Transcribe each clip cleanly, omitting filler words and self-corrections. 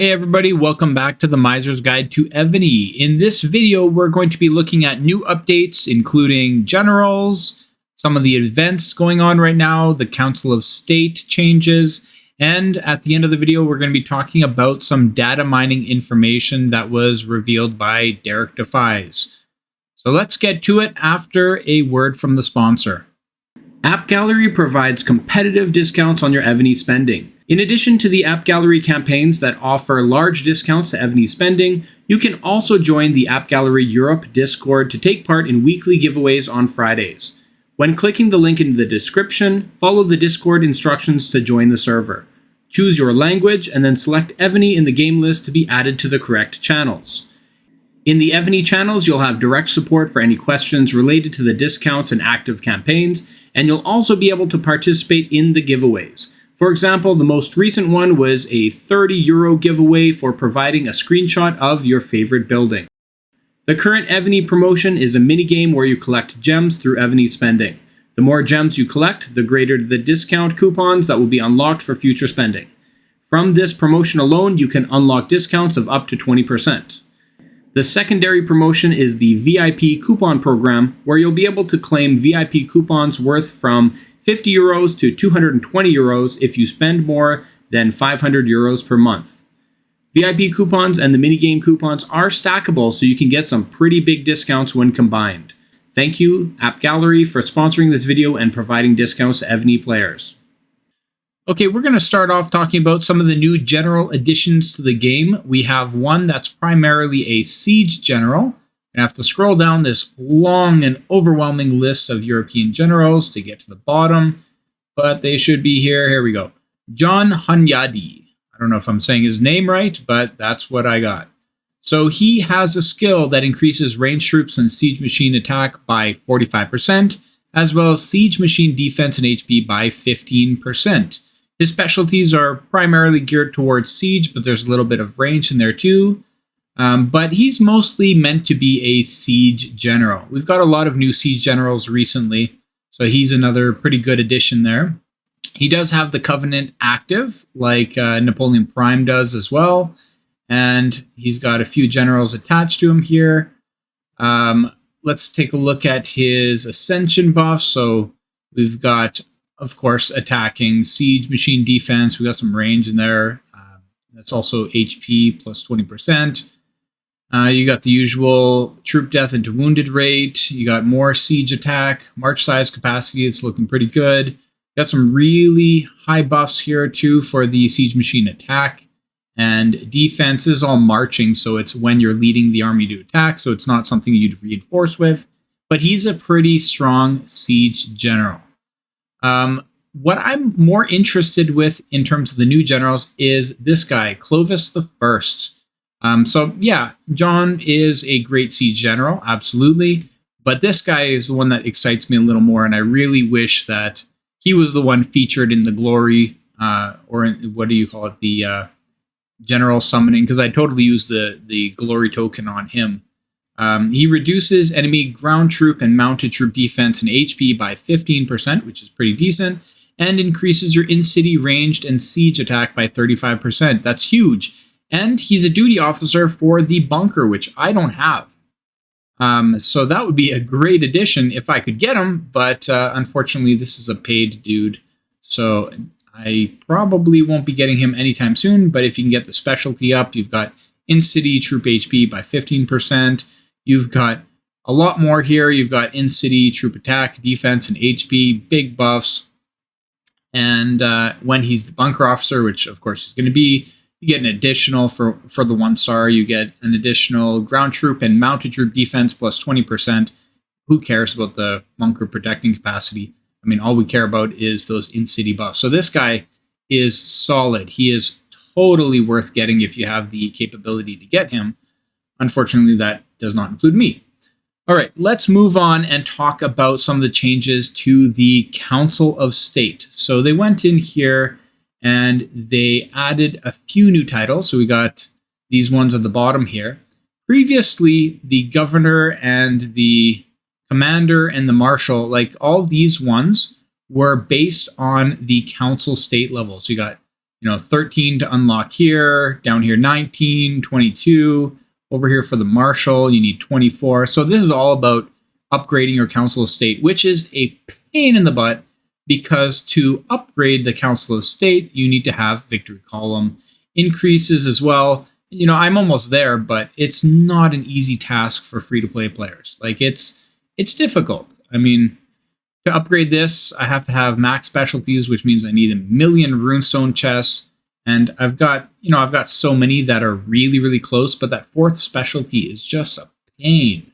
Hey everybody, welcome back to the Miser's Guide to Evony. In this video, we're going to be looking at new updates, including generals, some of the events going on right now, the Council of State changes, and at the end of the video, we're going to be talking about some data mining information that was revealed by Derek Defies. So let's get to it after a word from the sponsor. AppGallery provides competitive discounts on your Evony spending. In addition to the AppGallery campaigns that offer large discounts to Evony spending, you can also join the AppGallery Europe Discord to take part in weekly giveaways on Fridays. When clicking the link in the description, follow the Discord instructions to join the server. Choose your language and then select Evony in the game list to be added to the correct channels. In the Evony channels, you'll have direct support for any questions related to the discounts and active campaigns, and you'll also be able to participate in the giveaways. For example, the most recent one was a €30 giveaway for providing a screenshot of your favorite building. The current Evony promotion is a minigame where you collect gems through Evony spending. The more gems you collect, the greater the discount coupons that will be unlocked for future spending. From this promotion alone, you can unlock discounts of up to 20%. The secondary promotion is the VIP coupon program, where you'll be able to claim VIP coupons worth from €50 to €220 if you spend more than €500 per month. VIP coupons and the minigame coupons are stackable, so you can get some pretty big discounts when combined. Thank you, AppGallery, for sponsoring this video and providing discounts to Evony players. Okay, we're going to start off talking about some of the new general additions to the game. We have one that's primarily a siege general. I have to scroll down this long and overwhelming list of European generals to get to the bottom, but they should be here. Here we go. John Hunyadi. I don't know if I'm saying his name right, but that's what I got. So he has a skill that increases ranged troops and siege machine attack by 45%, as well as siege machine defense and HP by 15%. His specialties are primarily geared towards siege, but there's a little bit of range in there too. But he's mostly meant to be a siege general. We've got a lot of new siege generals recently, so he's another pretty good addition there. He does have the Covenant active, like Napoleon Prime does as well, and he's got a few generals attached to him here. Let's take a look at his Ascension buff. So we've got, of course, attacking, siege, machine defense. We got some range in there. That's also HP plus 20%. You got the usual troop death into wounded rate. You got more siege attack, march size capacity. It's looking pretty good. Got some really high buffs here too for the siege machine attack. And defense is all marching, so it's when you're leading the army to attack, so it's not something you'd reinforce with. But he's a pretty strong siege general. What I'm more interested with in terms of the new generals is this guy, Clovis the First. So yeah, John is a great siege general, absolutely. But this guy is the one that excites me a little more, and I really wish that he was the one featured in the glory, or in, what do you call it, the general summoning, because I totally use the glory token on him. He reduces enemy ground troop and mounted troop defense and HP by 15%, which is pretty decent, and increases your in-city ranged and siege attack by 35%. That's huge. And he's a duty officer for the bunker, which I don't have. So that would be a great addition if I could get him, but unfortunately this is a paid dude, so I probably won't be getting him anytime soon. But if you can get the specialty up, you've got in-city troop HP by 15%. You've got a lot more here. You've got in-city troop attack, defense, and HP, big buffs. And when he's the bunker officer, which of course he's going to be, you get an additional for the 1-star. You get an additional ground troop and mounted troop defense plus 20%. Who cares about the bunker protecting capacity? I mean, all we care about is those in-city buffs. So this guy is solid. He is totally worth getting if you have the capability to get him. Unfortunately, that does not include me. All right, let's move on and talk about some of the changes to the Council of State. So they went in here and they added a few new titles. So we got these ones at the bottom here. Previously, the governor and the commander and the marshal, like all these ones were based on the council state level. So you got 13 to unlock here, down here 19, 22, over here for the marshal, you need 24. So this is all about upgrading your council estate, which is a pain in the butt because to upgrade the council estate, you need to have victory column increases as well. I'm almost there, but it's not an easy task for free-to-play players. Like it's difficult. I mean, to upgrade this, I have to have max specialties, which means I need 1,000,000 runestone chests. And I've got so many that are really, really close, but that 4th specialty is just a pain.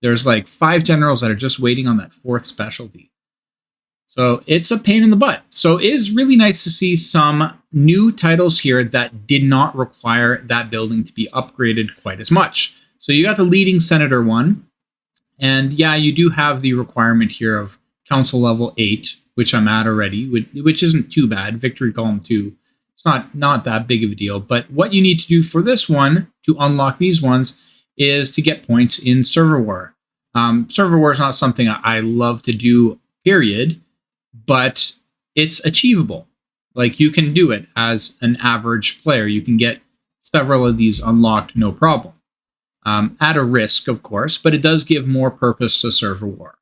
There's like 5 generals that are just waiting on that 4th specialty. So it's a pain in the butt. So it is really nice to see some new titles here that did not require that building to be upgraded quite as much. So you got the leading senator one. And yeah, you do have the requirement here of council level 8, which I'm at already, which isn't too bad. Victory column 2, it's not that big of a deal. But what you need to do for this one to unlock these ones is to get points in server war. Server war is not something I love to do, period, but it's achievable. Like you can do it as an average player. You can get several of these unlocked, no problem. At a risk, of course, but it does give more purpose to server war.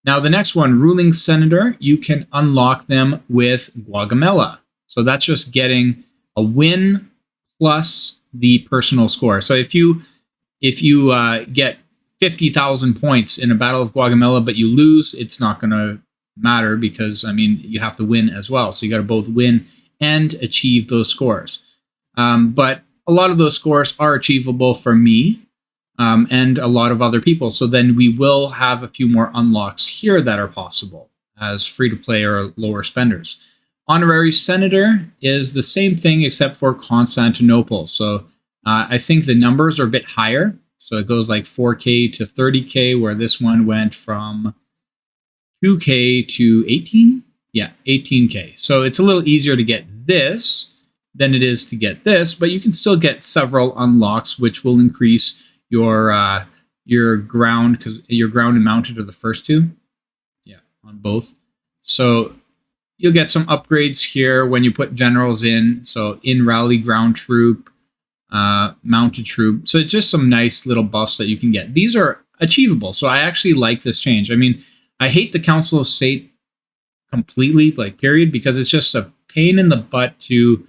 Now, the next one, ruling senator, you can unlock them with Guagamela. So that's just getting a win plus the personal score. So if you get 50,000 points in a Battle of Guagamela, but you lose, it's not going to matter because, I mean, you have to win as well. So you got to both win and achieve those scores. But a lot of those scores are achievable for me. And a lot of other people. So then we will have a few more unlocks here that are possible as free-to-play or lower spenders. Honorary Senator is the same thing except for Constantinople. So I think the numbers are a bit higher. So it goes like 4K to 30K, where this one went from 2K to 18? Yeah, 18K. So it's a little easier to get this than it is to get this, but you can still get several unlocks, which will increase your ground, because your ground and mounted are the first two. Yeah, on both. So you'll get some upgrades here when you put generals in. So in rally, ground troop, mounted troop. So it's just some nice little buffs that you can get. These are achievable. So I actually like this change. I mean, I hate the Council of State completely, like period, because it's just a pain in the butt to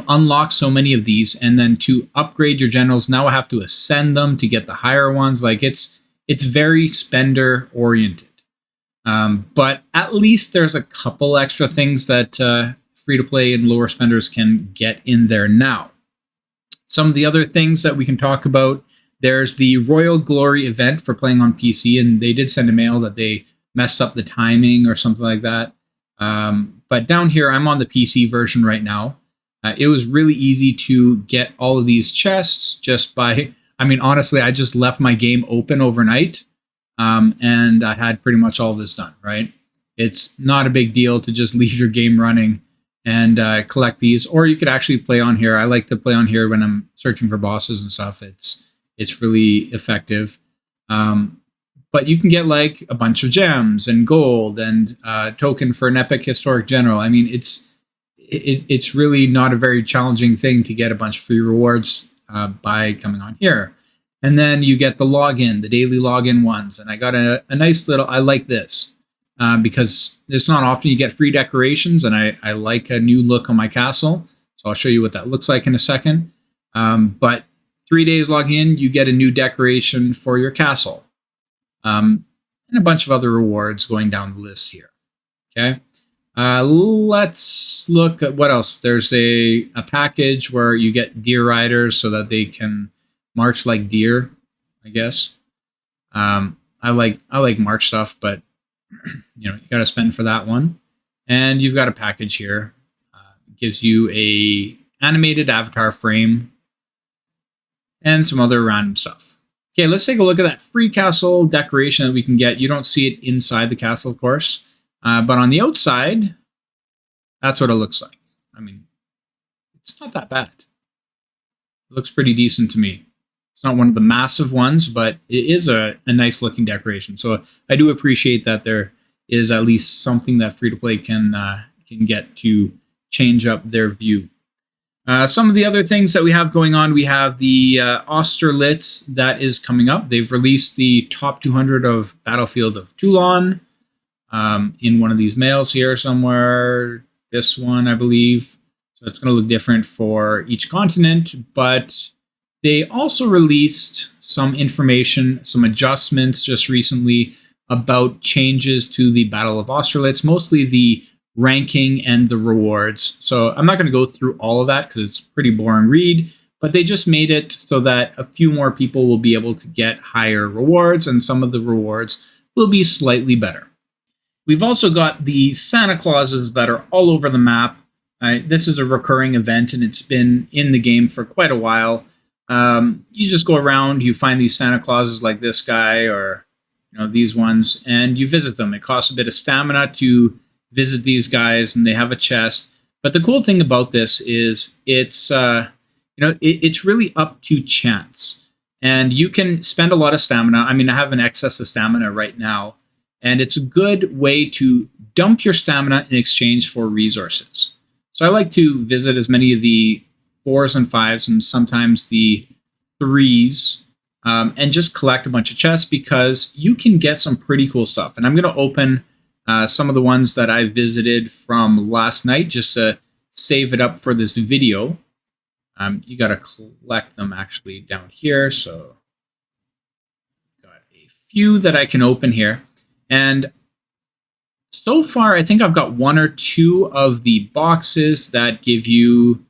unlock so many of these, and then to upgrade your generals, now I have to ascend them to get the higher ones. Like it's very spender oriented. But at least there's a couple extra things that free-to-play and lower spenders can get in there now. Some of the other things that we can talk about, there's the Royal Glory event for playing on PC, and they did send a mail that they messed up the timing or something like that. But down here, I'm on the PC version right now. It was really easy to get all of these chests just by, I mean, honestly, I just left my game open overnight, and I had pretty much all this done, right? It's not a big deal to just leave your game running and collect these, or you could actually play on here. I like to play on here when I'm searching for bosses and stuff. It's really effective. But you can get like a bunch of gems and gold and token for an epic historic general. I mean, it's really not a very challenging thing to get a bunch of free rewards by coming on here. And then you get the login, the daily login ones. And I got a nice little, I like this because it's not often you get free decorations, and I like a new look on my castle. So I'll show you what that looks like in a second. But 3 days login, you get a new decoration for your castle. And a bunch of other rewards going down the list here. Okay. Let's look at what else. There's a package where you get deer riders so that they can march like deer, I guess. I like march stuff, but you got to spend for that one. And you've got a package here. It gives you a animated avatar frame and some other random stuff. Okay, let's take a look at that free castle decoration that we can get. You don't see it inside the castle, of course. But on the outside, that's what it looks like. I mean, it's not that bad. It looks pretty decent to me. It's not one of the massive ones, but it is a nice looking decoration. So I do appreciate that there is at least something that free-to-play can get to change up their view. Some of the other things that we have going on, we have the Austerlitz that is coming up. They've released the top 200 of Battlefield of Toulon in one of these mails here somewhere. This one, I believe. So it's going to look different for each continent, but they also released some information, some adjustments just recently about changes to the Battle of Austerlitz, mostly the ranking and the rewards. So I'm not going to go through all of that because it's a pretty boring read, but they just made it so that a few more people will be able to get higher rewards, and some of the rewards will be slightly better. We've also got the Santa Clauses that are all over the map. This is a recurring event, and it's been in the game for quite a while. You just go around, you find these Santa Clauses like this guy, or these ones, and you visit them. It costs a bit of stamina to visit these guys, and they have a chest. But the cool thing about this is it's it's really up to chance, and you can spend a lot of stamina. I mean, I have an excess of stamina right now, and it's a good way to dump your stamina in exchange for resources. So I like to visit as many of the 4s and 5s and sometimes the 3s and just collect a bunch of chests, because you can get some pretty cool stuff. And I'm going to open some of the ones that I visited from last night just to save it up for this video. You got to collect them actually down here. So I've got a few that I can open here. And so far, I think I've got 1 or 2 of the boxes that give you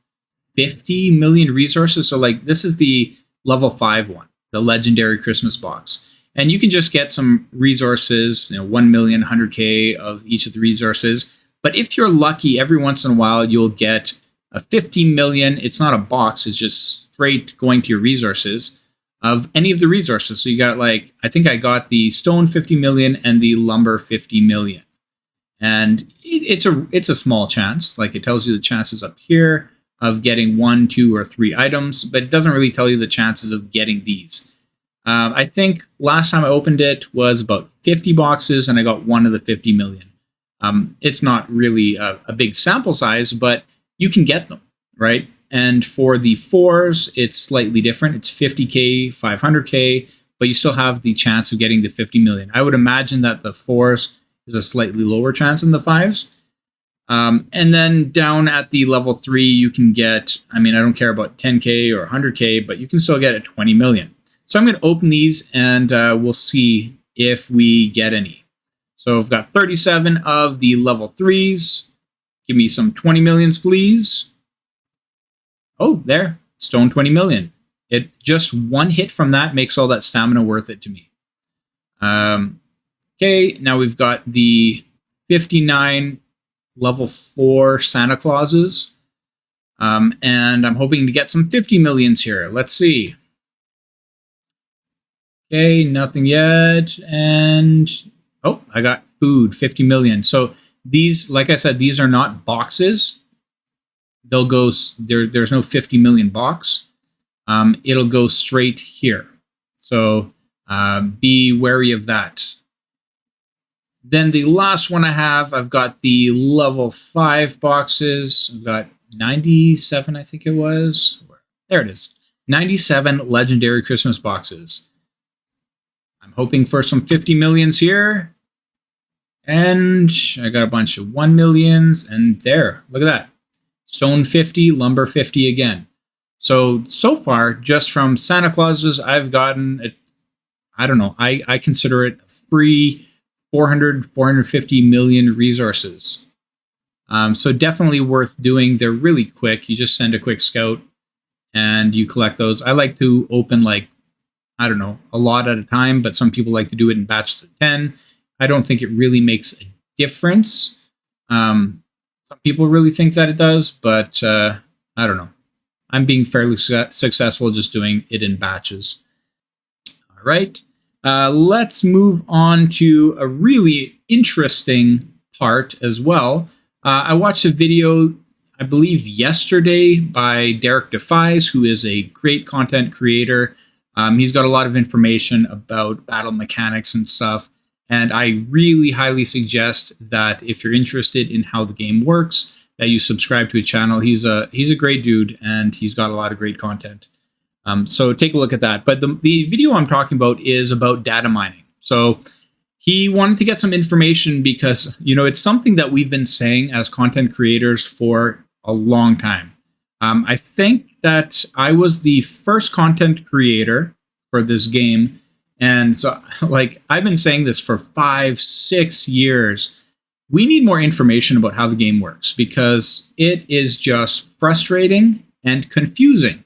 50 million resources. So like this is the level 5 one, the legendary Christmas box. And you can just get some resources, 1 million, 100K of each of the resources. But if you're lucky, every once in a while, you'll get a 50 million. It's not a box, it's just straight going to your resources of any of the resources. So you got I think I got the stone 50 million and the lumber 50 million. And it's a small chance. Like it tells you the chances up here of getting 1, 2, or 3 items, but it doesn't really tell you the chances of getting these. I think last time I opened it was about 50 boxes, and I got 1 of the 50 million. It's not really a big sample size, but you can get them, right? And for the 4s, it's slightly different. It's 50K, 500K, but you still have the chance of getting the 50 million. I would imagine that the 4s is a slightly lower chance than the 5s. And then down at the level 3, you can get, I don't care about 10K or 100K, but you can still get a 20 million. So I'm going to open these and we'll see if we get any. So I've got 37 of the level 3s. Give me some 20 millions, please. Oh, there, stone 20 million. It just 1 hit from that makes all that stamina worth it to me. Okay, now we've got the 59 level 4 Santa Clauses. And I'm hoping to get some 50 millions here. Let's see. Okay, nothing yet. And oh, I got food, 50 million. So these, like I said, these are not boxes. They'll go, there's no 50 million box. It'll go straight here. So be wary of that. Then the last one I've got the level 5 boxes. I've got 97, I think it was. There it is. 97 legendary Christmas boxes. I'm hoping for some 50 millions here. And I got a bunch of 1 millions. And there, look at that. Stone 50, lumber 50 again. So far, just from Santa Clauses, I've gotten, I consider it free 450 million resources. So definitely worth doing. They're really quick. You just send a quick scout and you collect those. I like to open a lot at a time, but some people like to do it in batches of 10. I don't think it really makes a difference. Some people really think that it does, but I don't know. I'm being fairly successful just doing it in batches. All right. Let's move on to a really interesting part as well. I watched a video, I believe yesterday, by Derek Defies, who is a great content creator. He's got a lot of information about battle mechanics and stuff. And I really highly suggest that if you're interested in how the game works, that you subscribe to his channel. He's a great dude, and he's got a lot of great content. So take a look at that. But the video I'm talking about is about data mining. So he wanted to get some information because, you know, it's something that we've been saying as content creators for a long time. I think that I was the first content creator for this game. And so, like, I've been saying this for 5-6 years. We need more information about how the game works because it is just frustrating and confusing.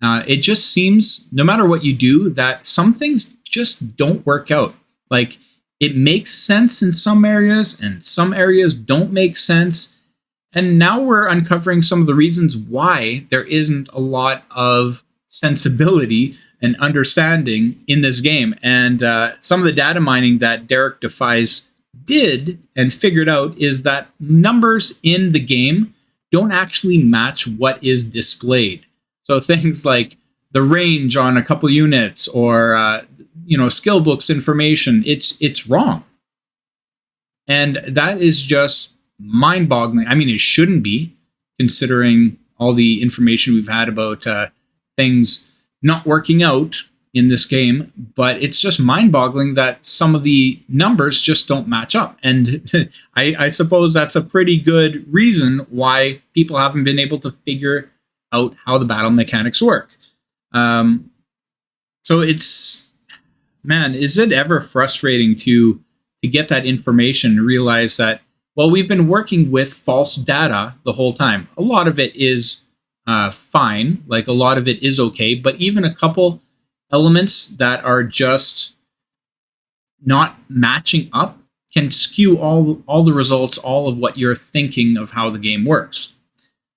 It just seems, no matter what you do, that some things just don't work out. Like, it makes sense in some areas and some areas don't make sense. And now we're uncovering some of the reasons why there isn't a lot of sensibility and understanding in this game. And some of the data mining that Derek Defies did and figured out is that numbers in the game don't actually match what is displayed. So things like the range on a couple units or skill books information, it's wrong. And that is just mind-boggling. I mean, it shouldn't be, considering all the information we've had about things not working out in this game, but it's just mind-boggling that some of the numbers just don't match up. And I suppose that's a pretty good reason why people haven't been able to figure out how the battle mechanics work. So it's, man, is it ever frustrating to get that information and realize that, well, we've been working with false data the whole time. A lot of it is fine, like a lot of it is okay, but even a couple elements that are just not matching up can skew all the results, all of what you're thinking of how the game works.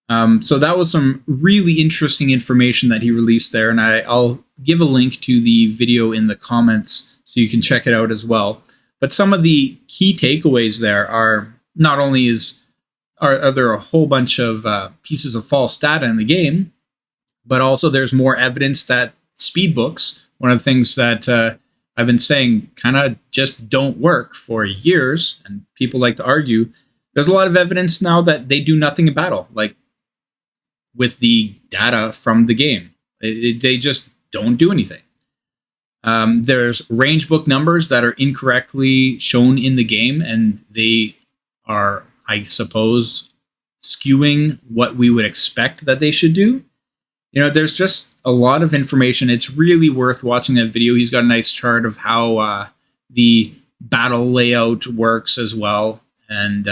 So that was some really interesting information that he released there, and I'll give a link to the video in the comments so you can check it out as well. But some of the key takeaways there are not only are there a whole bunch of pieces of false data in the game, but also there's more evidence that speed books, one of the things that I've been saying kind of just don't work for years, and people like to argue, there's a lot of evidence now that they do nothing in battle, like with the data from the game. They just don't do anything. There's range book numbers that are incorrectly shown in the game, and they are, I suppose, skewing what we would expect that they should do. You know, there's just a lot of information. It's really worth watching that video. He's got a nice chart of how the battle layout works as well, and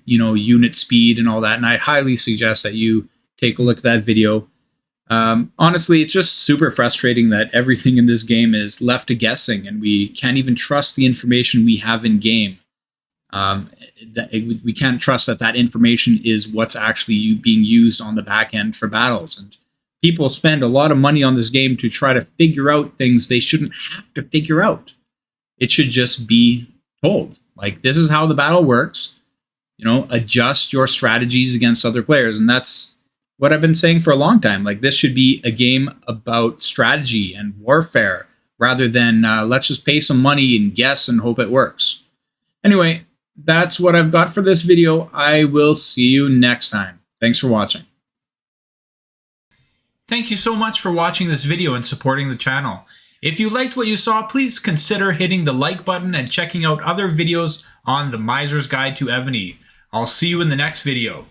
unit speed and all that. And I highly suggest that you take a look at that video. Honestly, it's just super frustrating that everything in this game is left to guessing, and we can't even trust the information we have in game. We can't trust that information is what's actually being used on the back end for battles. And people spend a lot of money on this game to try to figure out things they shouldn't have to figure out. It should just be told, like, this is how the battle works. Adjust your strategies against other players. And that's what I've been saying for a long time. Like, this should be a game about strategy and warfare rather than let's just pay some money and guess and hope it works. Anyway, that's what I've got for this video. I will see you next time. Thanks for watching. Thank you so much for watching this video and supporting the channel. If you liked what you saw, please consider hitting the like button and checking out other videos on the Miser's Guide to Evony. I'll see you in the next video.